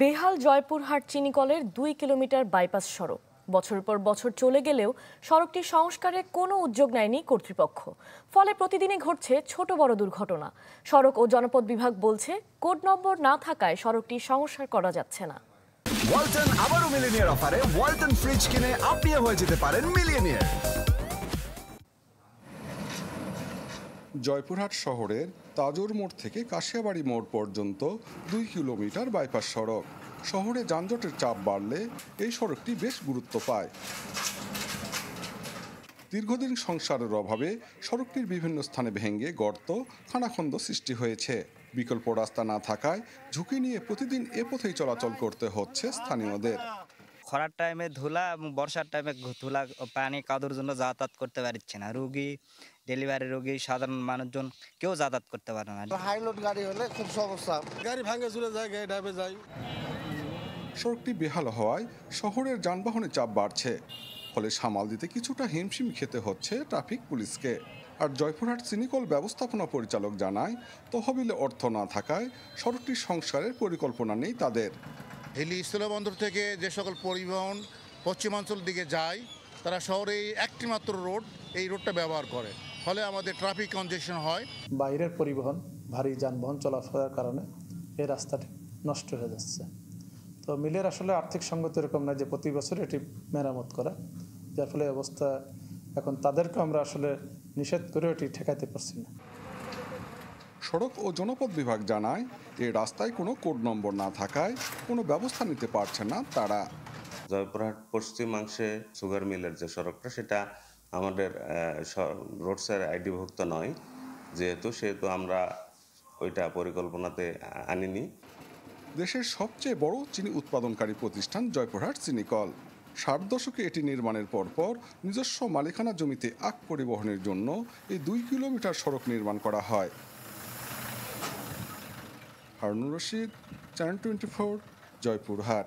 বেহাল Joypurhat চিনিকলের 2 kilometre bypass সড়ক বছরের পর বছর চলে গেলেও সড়কটি সংস্কারে কোনো উদ্যোগ নেয়নি কর্তৃপক্ষ। ফলে প্রতিদিনই ঘটছে ছোট বড় দুর্ঘটনা। সড়ক ও জনপথ বিভাগ বলছে কোড নম্বর না থাকায় সড়কটি সংস্কার করা যাচ্ছে না। ওয়ালটন আবারও মিলিনিয়ার অফারে ওয়ালটন ফ্রিজ কিনে আপনিও হয়ে যেতে পারেন মিলিয়নিয়ার। জয়পুরহাট শহরের তাজুর মোড় থেকে কাশিয়াবাড়ি মোড় পর্যন্ত 2 কিলোমিটার বাইপাস সড়ক। শহরে যানজটের চাপ বাড়লে এই সড়কটি বেশ গুরুত্ব পায়। দীর্ঘদিন সংস্কারের অভাবে সড়কটির বিভিন্ন স্থানে ভেঙে গর্ত, খানাখন্দ সৃষ্টি হয়েছে। বিকল্প রাস্তা না থাকায় ঝুঁকি নিয়ে প্রতিদিন এ পথেই চলাচল করতে হচ্ছে স্থানীয়দের। খরার টাইমে ধুলা এবং বর্ষার টাইমে ধুলা পানি কাদুর জন্য যাতায়াত করতে পারছে না। রোগী, ডেলিভারি রোগী, সাধারণ মানুষজন কেউ যাতায়াত করতে পারে না। হাইলোড গাড়ি হলে খুব সমস্যা, গাড়ি ভাঙে চলে যায়, গাড়ি ডাবে যায়। সড়কটি বেহাল হওয়ায় শহরের যানবাহনের চাপ বাড়ছে, ফলে সামাল দিতে কিছুটা হিমশিম খেতে হচ্ছে ট্রাফিক পুলিশকে। আর জয়পুরহাট চিনিকল ব্যবস্থাপনা পরিচালক জানায়, তহবিলে অর্থ না থাকায় সড়কটির সংস্কারের পরিকল্পনা নেই তাদের। হিলি স্থলবন্দর থেকে যে সকল পরিবহন পশ্চিমাঞ্চল দিকে যায় তারা শহরে একটি মাত্র রোড, এই রোডটা ব্যবহার করে, ফলে আমাদের ট্রাফিক কনজেশন হয়। বাইরের পরিবহন, ভারী যানবাহন চলাফেরার কারণে এই রাস্তাটি নষ্ট হয়ে যাচ্ছে। তো মিলের আসলে আর্থিক সঙ্গতি এরকম না যে প্রতি বছর এটি মেরামত করা, যার ফলে অবস্থা এখন তাদেরকে আমরা আসলে নিষেধ করে এটি ঠেকাইতে পারছি না। সড়ক ও জনপথ বিভাগ জানায়, এই রাস্তায় কোনো কোড নম্বর না থাকায় কোনো ব্যবস্থা নিতে পারছে না তারা। জয়পুরহাট পশ্চিমাংশে সুগার মিলের যে সড়কটা, সেটা আমাদের রোডসের আইডিভুক্ত নয়, সেহেতু আমরা ওইটা পরিকল্পনাতে আনিনি। দেশের সবচেয়ে বড় চিনি উৎপাদনকারী প্রতিষ্ঠান জয়পুরহাট চিনিকল। 60 দশকে এটি নির্মাণের পরপর নিজস্ব মালিকানা জমিতে আখ পরিবহনের জন্য এই 2 কিলোমিটার সড়ক নির্মাণ করা হয়। হারুনুর রশিদ, চ্যানেল 24, জয়পুরহাট।